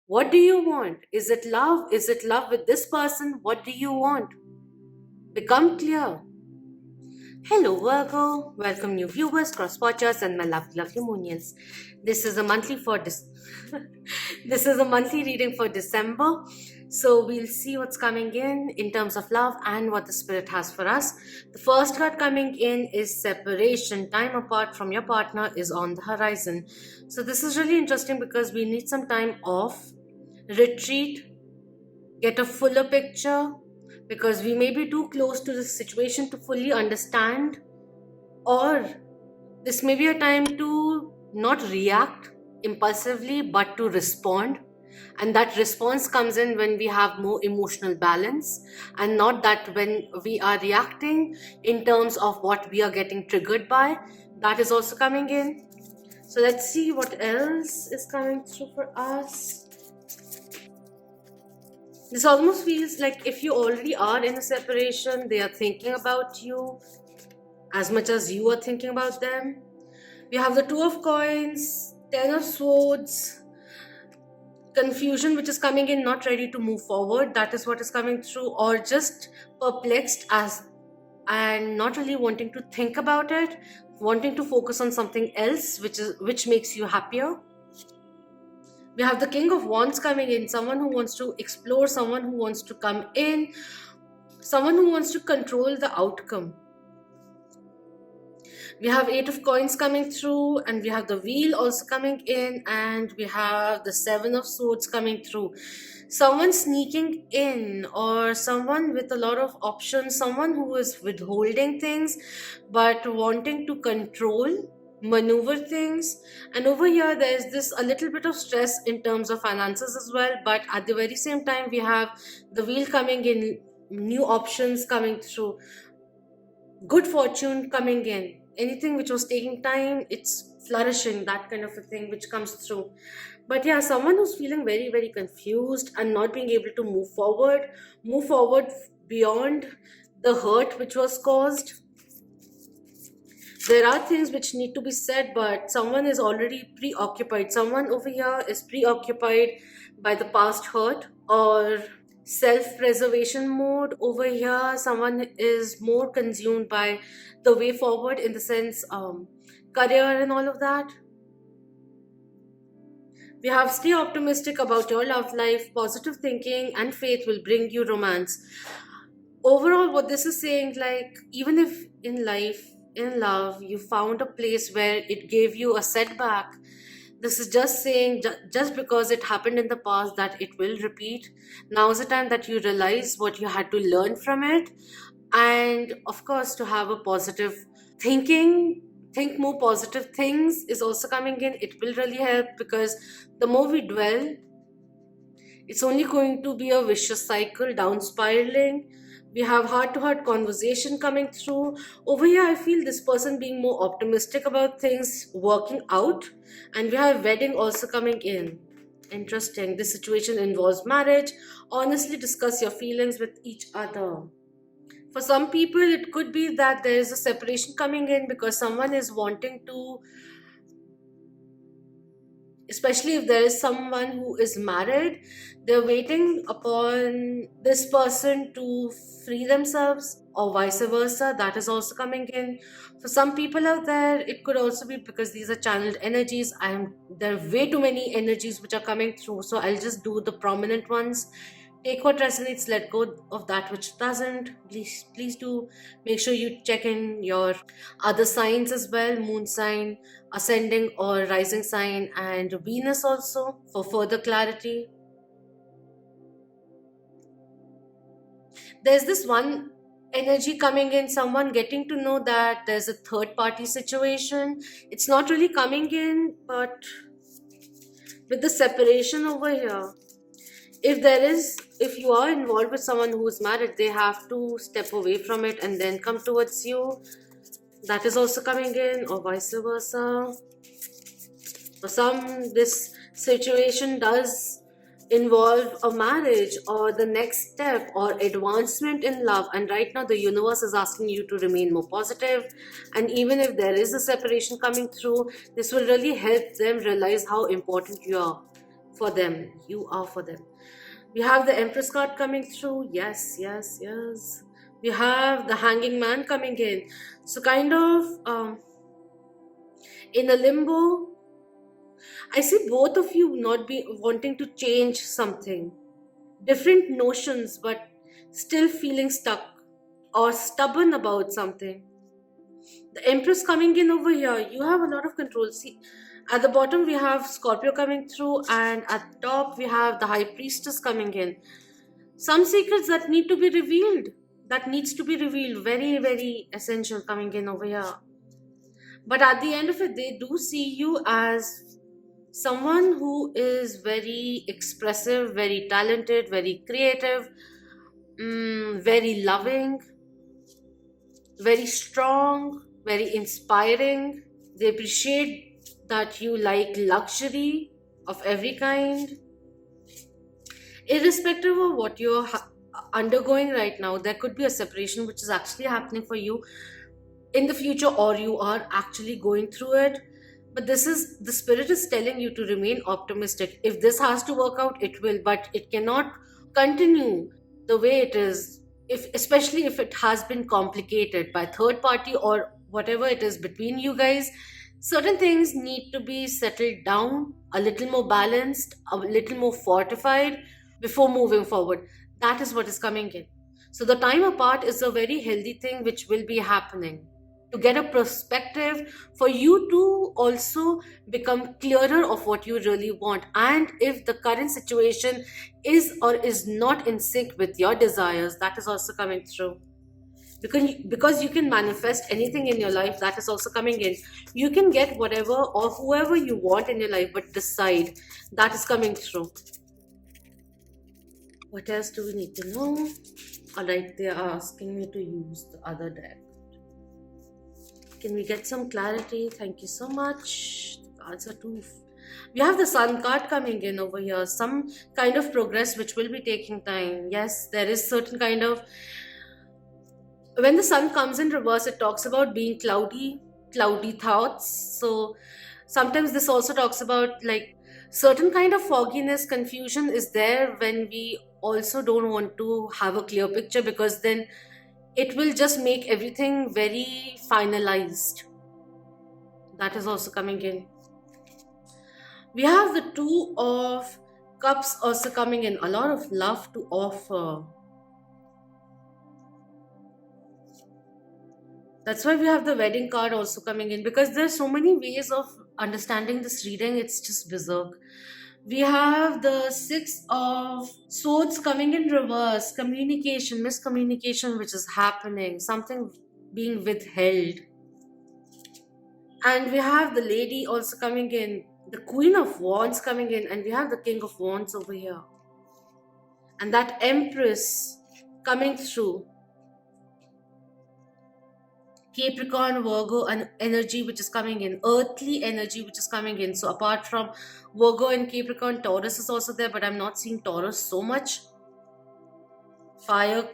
What do you want? Is it love? Is it love with this person? What do you want? Become clear. Hello Virgo, welcome new viewers, cross-watchers and my lovely monions. This is a monthly for this is a monthly reading for December. So we'll see what's coming in terms of love and what the spirit has for us. The first card coming in is separation. Time apart from your partner is on the horizon. So this is really interesting because we need some time off, retreat, get a fuller picture, because we may be too close to the situation to fully understand, or this may be a time to not react impulsively but to respond. And that response comes in when we have more emotional balance, and not that when we are reacting in terms of what we are getting triggered by. That is also coming in. So let's see what else is coming through for us. This almost feels like if you already are in a separation, they are thinking about you as much as you are thinking about them. We have the Two of Coins, Ten of Swords, confusion which is coming in, not ready to move forward. That is what is coming through, or just perplexed as and not really wanting to think about it, wanting to focus on something else which makes you happier. We have the King of Wands coming in, someone who wants to explore, someone who wants to come in, someone who wants to control the outcome. We have Eight of Coins coming through, and we have the Wheel also coming in, and we have the Seven of Swords coming through. Someone sneaking in, or someone with a lot of options, someone who is withholding things but wanting to control, maneuver things. And over here there's this a little bit of stress in terms of finances as well, but at the very same time we have the Wheel coming in, new options coming through, good fortune coming in. Anything which was taking time, it's flourishing, that kind of a thing which comes through. But yeah, someone who's feeling very confused and not being able to move forward beyond the hurt which was caused. There are things which need to be said, but someone is already preoccupied. Someone over here is preoccupied by the past hurt, or self-preservation mode. Over here someone is more consumed by the way forward, in the sense career and all of that. We have stay optimistic about your love life. Positive thinking and faith will bring you romance. Overall, what this is saying, like, even if in life, in love, you found a place where it gave you a setback, this is just saying, just because it happened in the past, that it will repeat. Now is the time that you realize what you had to learn from it, and of course to have a positive thinking, think more positive things is also coming in. It will really help, because the more we dwell, it's only going to be a vicious cycle, down spiraling. We have heart to heart conversation coming through. Over here, I feel this person being more optimistic about things working out. And we have wedding also coming in. Interesting. This situation involves marriage. Honestly discuss your feelings with each other. For some people, it could be that there is a separation coming in because someone is wanting to, especially if there is someone who is married, they're waiting upon this person to free themselves, or vice versa. That is also coming in. For some people out there, it could also be because these are channeled energies. There are way too many energies which are coming through, so I'll just do the prominent ones. Take what resonates, let go of that which doesn't. Please do make sure you check in your other signs as well: moon sign, ascending or rising sign, and Venus also, for further clarity. There's this one energy coming in, someone getting to know that there's a third party situation. It's not really coming in, but with the separation over here, if you are involved with someone who is married, they have to step away from it and then come towards you. That is also coming in, or vice versa. For some, this situation does involve a marriage, or the next step, or advancement in love, and right now the universe is asking you to remain more positive. And even if there is a separation coming through, this will really help them realize how important you are. for them. You are for them. We have the Empress card coming through. Yes, yes, yes. We have the Hanging Man coming in. So kind of in a limbo. I see both of you not be wanting to change something. Different notions, but still feeling stuck or stubborn about something. The Empress coming in over here, you have a lot of control. See, at the bottom we have Scorpio coming through, and at the top we have the High Priestess coming in. Some secrets that need to be revealed, that needs to be revealed, very, very essential coming in over here. But at the end of it, they do see you as someone who is very expressive, very talented, very creative, very loving, very strong, very inspiring. They appreciate that you like luxury of every kind. Irrespective of what you're undergoing right now, there could be a separation which is actually happening for you in the future, or you are actually going through it. But this is the spirit is telling you to remain optimistic. If this has to work out, it will, but it cannot continue the way it is, if especially if it has been complicated by third party or whatever it is between you guys. Certain things need to be settled down, a little more balanced, a little more fortified before moving forward. That is what is coming in. So the time apart is a very healthy thing which will be happening to get a perspective, for you to also become clearer of what you really want, and if the current situation is or is not in sync with your desires, that is also coming through. Because you can manifest anything in your life, that is also coming in. You can get whatever or whoever you want in your life, but decide. That is coming through. What else do we need to know? Alright, they are asking me to use the other deck. Can we get some clarity? Thank you so much. The cards are too. We have the Sun card coming in over here. Some kind of progress which will be taking time. Yes, there is certain kind of. When the Sun comes in reverse, it talks about being cloudy thoughts. So sometimes this also talks about like certain kind of fogginess, confusion is there when we also don't want to have a clear picture, because then it will just make everything very finalized. That is also coming in. We have the Two of Cups also coming in. A lot of love to offer. That's why we have the Wedding card also coming in, because there's so many ways of understanding this reading. It's just berserk. We have the Six of Swords coming in reverse. Communication, miscommunication which is happening, something being withheld. And we have the Lady also coming in, the Queen of Wands coming in, and we have the King of Wands over here. And that Empress coming through. Capricorn, Virgo, and energy which is coming in, earthly energy which is coming in. So apart from Virgo and Capricorn, Taurus is also there, but I'm not seeing Taurus so much. Fire,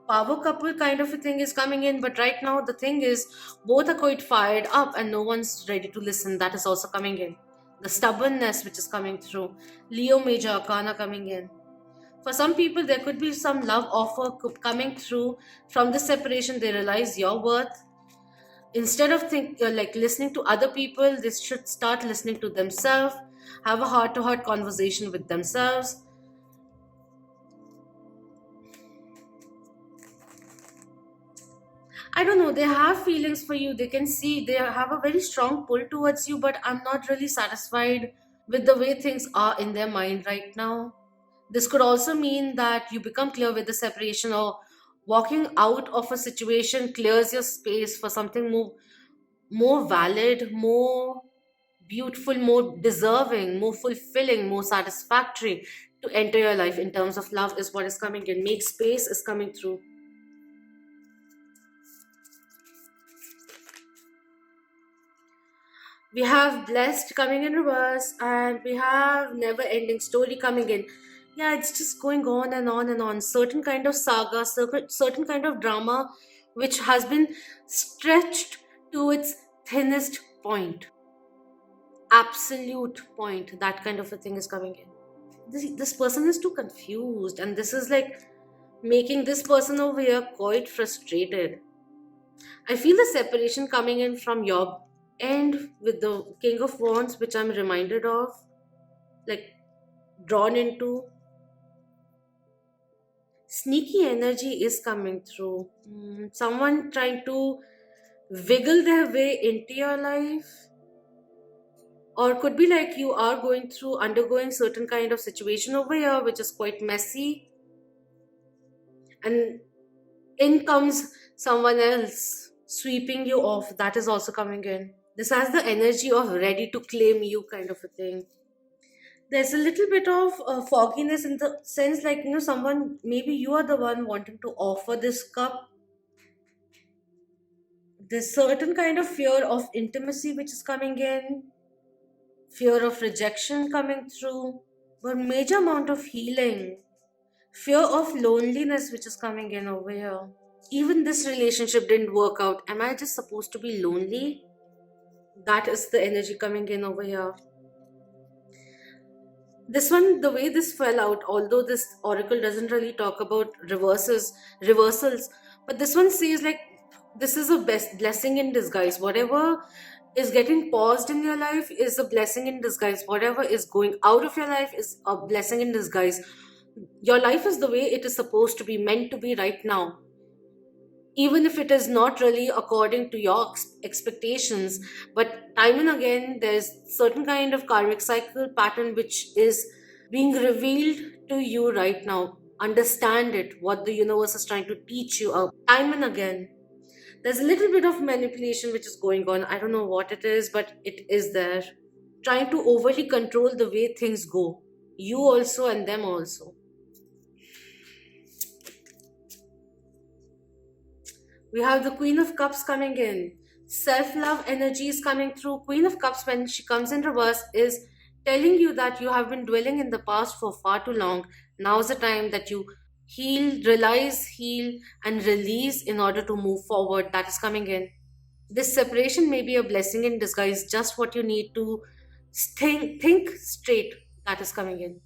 power couple kind of a thing is coming in, but right now the thing is both are quite fired up and no one's ready to listen. That is also coming in. The stubbornness which is coming through. Leo Major Arcana coming in. For some people, there could be some love offer coming through. From this separation, they realize your worth. Instead of listening to other people, they should start listening to themselves. Have a heart-to-heart conversation with themselves. I don't know, they have feelings for you. They can see, they have a very strong pull towards you, but I'm not really satisfied with the way things are in their mind right now. This could also mean that you become clear with the separation, or walking out of a situation clears your space for something more valid, more beautiful, more deserving, more fulfilling, more satisfactory to enter your life in terms of love is what is coming in. Make space is coming through. We have Blessed coming in reverse, and we have Never Ending Story coming in. Yeah, it's just going on and on and on. Certain kind of saga, certain kind of drama which has been stretched to its thinnest point. absolute point, that kind of a thing is coming in. This person is too confused, and this is like making this person over here quite frustrated. I feel the separation coming in from your end with the King of Wands, which I'm reminded of, like drawn into. Sneaky energy is coming through. Someone trying to wiggle their way into your life, or could be like you are going through undergoing certain kind of situation over here which is quite messy, and in comes someone else sweeping you off. That is also coming in. This has the energy of ready to claim you kind of a thing. There's a little bit of fogginess in the sense, like, someone, maybe you are the one wanting to offer this cup. There's certain kind of fear of intimacy which is coming in, fear of rejection coming through, but major amount of healing, fear of loneliness which is coming in over here. Even this relationship didn't work out. Am I just supposed to be lonely? That is the energy coming in over here. This one, the way this fell out, although this oracle doesn't really talk about reversals, but this one says like this is a best blessing in disguise. Whatever is getting paused in your life is a blessing in disguise. Whatever is going out of your life is a blessing in disguise. Your life is the way it is supposed to be, meant to be right now, even if it is not really according to your expectations. But time and again there's certain kind of karmic cycle pattern which is being revealed to you right now. Understand it, what the universe is trying to teach you out time and again. There's a little bit of manipulation which is going on. I don't know what it is, but it is there, trying to overly control the way things go, you also and them also. We have the Queen of Cups coming in. Self-love energy is coming through. Queen of Cups, when she comes in reverse, is telling you that you have been dwelling in the past for far too long. Now is the time that you heal, realize, heal, and release in order to move forward. That is coming in. This separation may be a blessing in disguise, just what you need to think straight. That is coming in.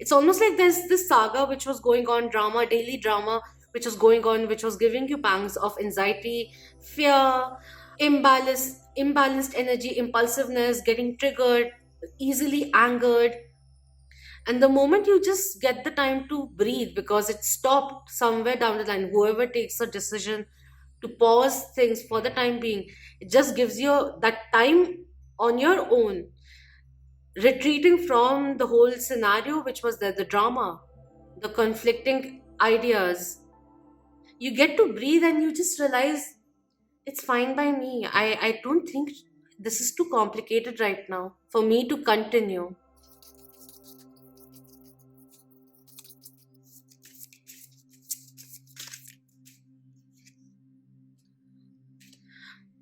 It's almost like there's this saga which was going on, drama, daily drama, which was going on, which was giving you pangs of anxiety, fear, imbalanced energy, impulsiveness, getting triggered, easily angered. And the moment you just get the time to breathe, because it stopped somewhere down the line, whoever takes a decision to pause things for the time being, it just gives you that time on your own, retreating from the whole scenario which was there, the drama, the conflicting ideas. You get to breathe and you just realize it's fine by me. I don't think this is too complicated right now for me to continue.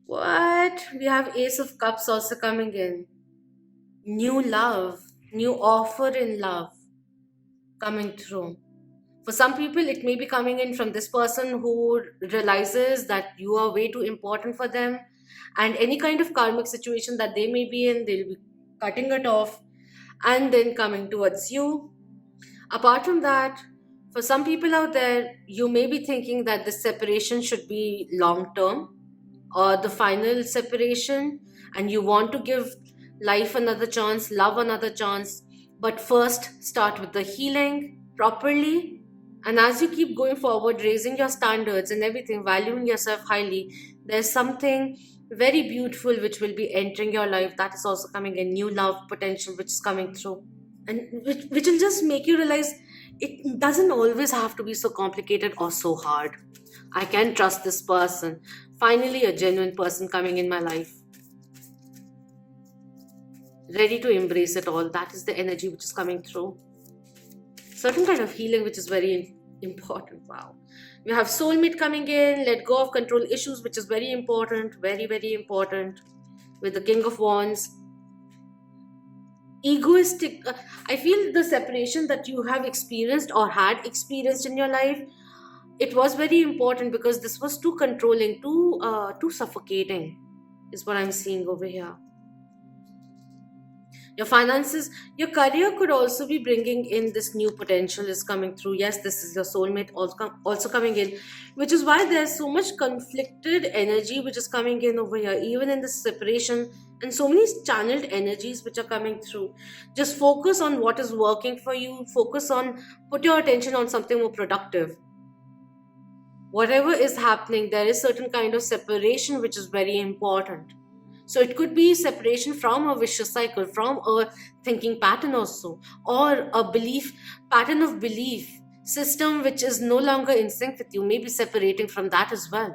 What? We have Ace of Cups also coming in. New love, new offer in love coming through. For some people, it may be coming in from this person who realizes that you are way too important for them, and any kind of karmic situation that they may be in, they'll be cutting it off and then coming towards you. Apart from that, for some people out there, you may be thinking that this separation should be long term or the final separation, and you want to give life another chance, love another chance, but first start with the healing properly. And as you keep going forward, raising your standards and everything, valuing yourself highly, there's something very beautiful which will be entering your life. That is also coming in, new love potential which is coming through, and which will just make you realize it doesn't always have to be so complicated or so hard. I can trust this person. Finally, a genuine person coming in my life, ready to embrace it all. That is the energy which is coming through. Certain kind of healing which is very important. Wow. We have soulmate coming in, let go of control issues, which is very important, very, very important. With the King of Wands, egoistic. I feel the separation that you have experienced or had experienced in your life, it was very important because this was too controlling, too suffocating, is what I'm seeing over here. Your finances, your career could also be bringing in this new potential is coming through. Yes, this is your soulmate also coming in, which is why there's so much conflicted energy which is coming in over here, even in the separation, and so many channeled energies which are coming through. Just focus on what is working for you, put your attention on something more productive. Whatever is happening, there is certain kind of separation which is very important. So it could be separation from a vicious cycle, from a thinking pattern also, or a belief pattern of belief system which is no longer in sync with you, maybe separating from that as well.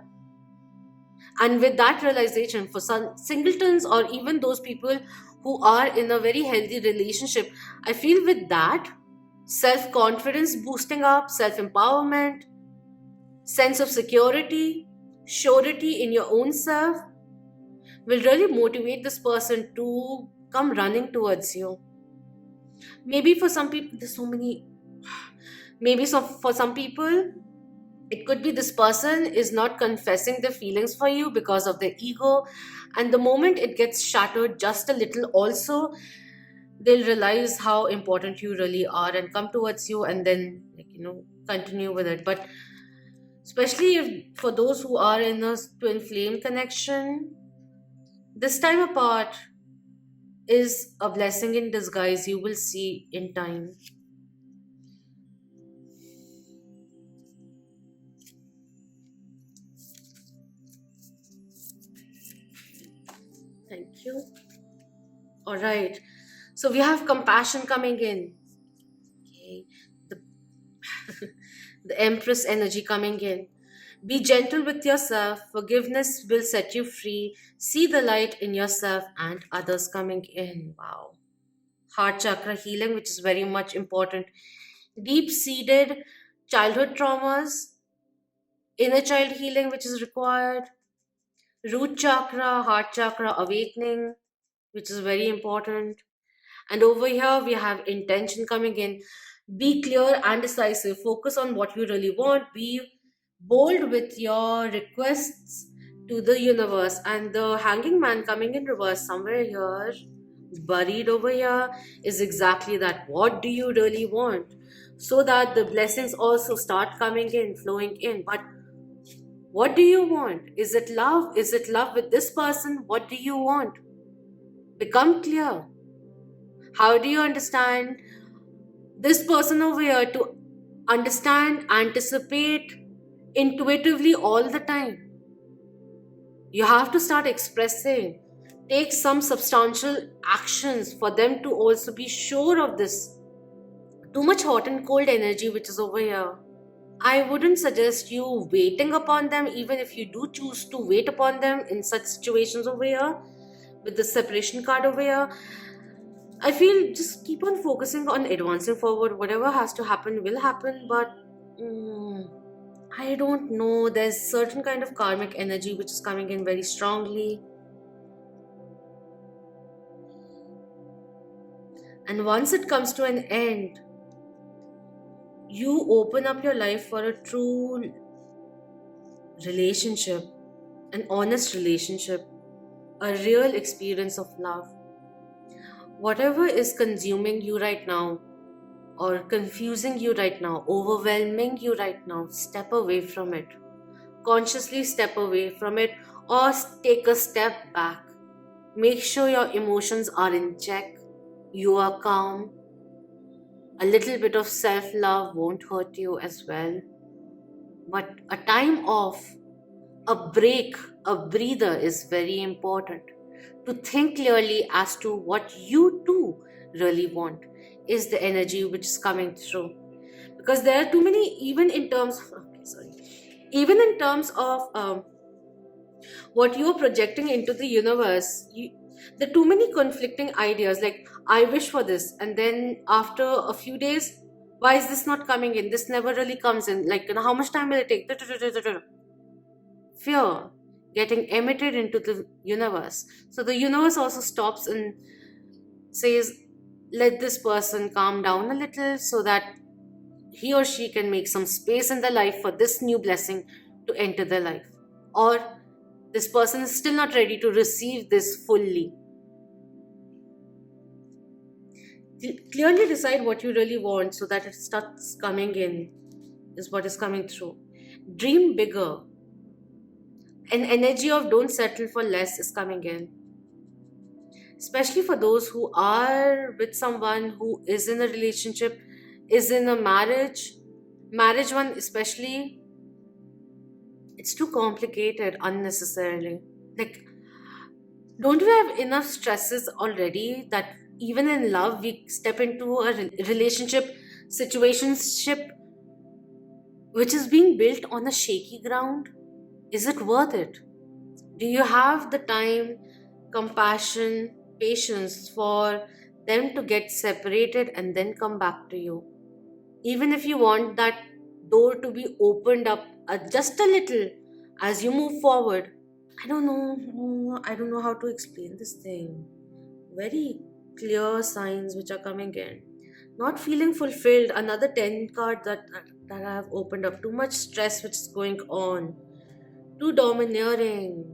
And with that realization, for some singletons or even those people who are in a very healthy relationship, I feel with that, self confidence boosting up, self empowerment, sense of security, surety in your own self will really motivate this person to come running towards you. Maybe for some people, there's so many. Maybe so for some people, it could be this person is not confessing their feelings for you because of their ego, and the moment it gets shattered just a little, also they'll realize how important you really are and come towards you, and then continue with it. But especially if for those who are in a twin flame connection, this time apart is a blessing in disguise, you will see in time. Thank you. All right. So we have compassion coming in. Okay. The, the Empress energy coming in. Be gentle with yourself. Forgiveness will set you free. See the light in yourself and others coming in. Wow. Heart chakra healing, which is very much important. Deep seated childhood traumas, inner child healing, which is required. Root chakra, heart chakra awakening, which is very important. And over here, we have intention coming in. Be clear and decisive. Focus on what you really want. Be bold with your requests to the universe. And the hanging man coming in reverse somewhere here, buried over here, is exactly that. What do you really want? So that the blessings also start coming in, flowing in. But what do you want? Is it love? Is it love with this person? What do you want? Become clear. How do you understand this person over here to understand, anticipate intuitively all the time? You have to start expressing, take some substantial actions for them to also be sure of this. Too much hot and cold energy which is over here. I wouldn't suggest you waiting upon them, even if you do choose to wait upon them in such situations over here, with the separation card over here. I feel just keep on focusing on advancing forward. Whatever has to happen will happen, but I don't know. There's certain kind of karmic energy which is coming in very strongly. And once it comes to an end, you open up your life for a true relationship, an honest relationship, a real experience of love. Whatever is consuming you right now, or confusing you right now, overwhelming you right now, step away from it. Consciously step away from it, or take a step back. Make sure your emotions are in check, you are calm. A little bit of self love won't hurt you as well. But a time off, a break, a breather is very important. To think clearly as to what you too really want is the energy which is coming through. Because there are too many, even in terms of what you're projecting into the universe, there are too many conflicting ideas, like I wish for this, and then after a few days, why is this not coming in? This never really comes in. Like, how much time will it take? Fear getting emitted into the universe. So the universe also stops and says, let this person calm down a little so that he or she can make some space in their life for this new blessing to enter their life. Or this person is still not ready to receive this fully. Clearly decide what you really want so that it starts coming in, is what is coming through. Dream bigger. An energy of don't settle for less is coming in, especially for those who are with someone who is in a relationship, is in a marriage one especially. It's too complicated unnecessarily. Like, don't we have enough stresses already that even in love we step into a relationship situationship which is being built on a shaky ground? Is it worth it? Do you have the time, compassion, patience for them to get separated and then come back to you? Even if you want that door to be opened up just a little as you move forward. I don't know. I don't know how to explain this thing. Very clear signs which are coming in. Not feeling fulfilled. Another 10 card that I have opened up. Too much stress which is going on. Too domineering.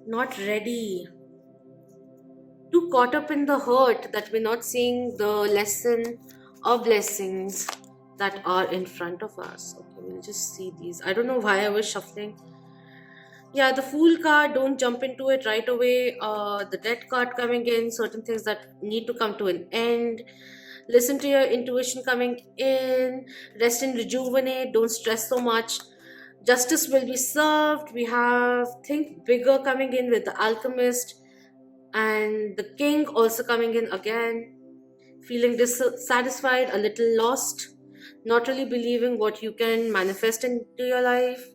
Not ready. Too caught up in the hurt that we're not seeing the lesson of blessings that are in front of us. Okay, we'll just see these. I don't know why I was shuffling. Yeah, the Fool card, don't jump into it right away. The Death card coming in, certain things that need to come to an end. Listen to your intuition coming in. Rest and rejuvenate. Don't stress so much. Justice will be served. We have Think Bigger coming in with the Alchemist, and the King also coming in again. Feeling dissatisfied, a little lost, not really believing what you can manifest into your life,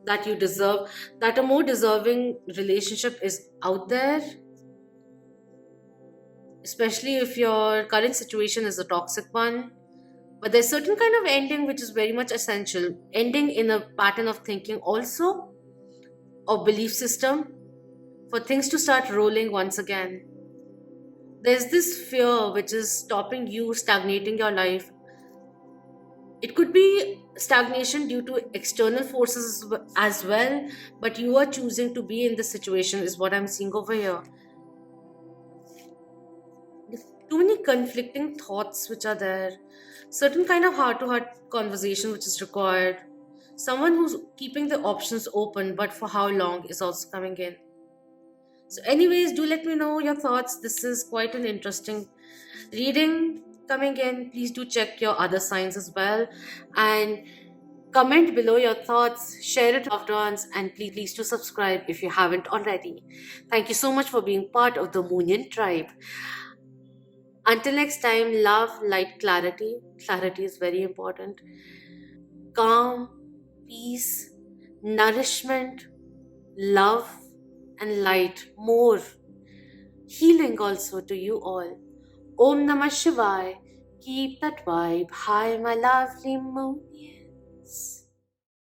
that you deserve, that a more deserving relationship is out there, especially if your current situation is a toxic one. But there's certain kind of ending which is very much essential, ending in a pattern of thinking also, or belief system, for things to start rolling once again. There's this fear which is stopping you, stagnating your life. It could be stagnation due to external forces as well, but you are choosing to be in this situation, is what I'm seeing over here. Too many conflicting thoughts which are there, certain kind of heart to heart conversation which is required. Someone who's keeping the options open, but for how long is also coming in. So, anyways, do let me know your thoughts. This is quite an interesting reading coming in. Please do check your other signs as well, and comment below your thoughts, share it with loved ones, and please do subscribe if you haven't already. Thank you so much for being part of the Moonian tribe. Until next time, love, light, clarity. Clarity is very important. Calm, peace, nourishment, love, and light. More healing also to you all. Om Namah Shivaya. Keep that vibe high, my lovely Moonians.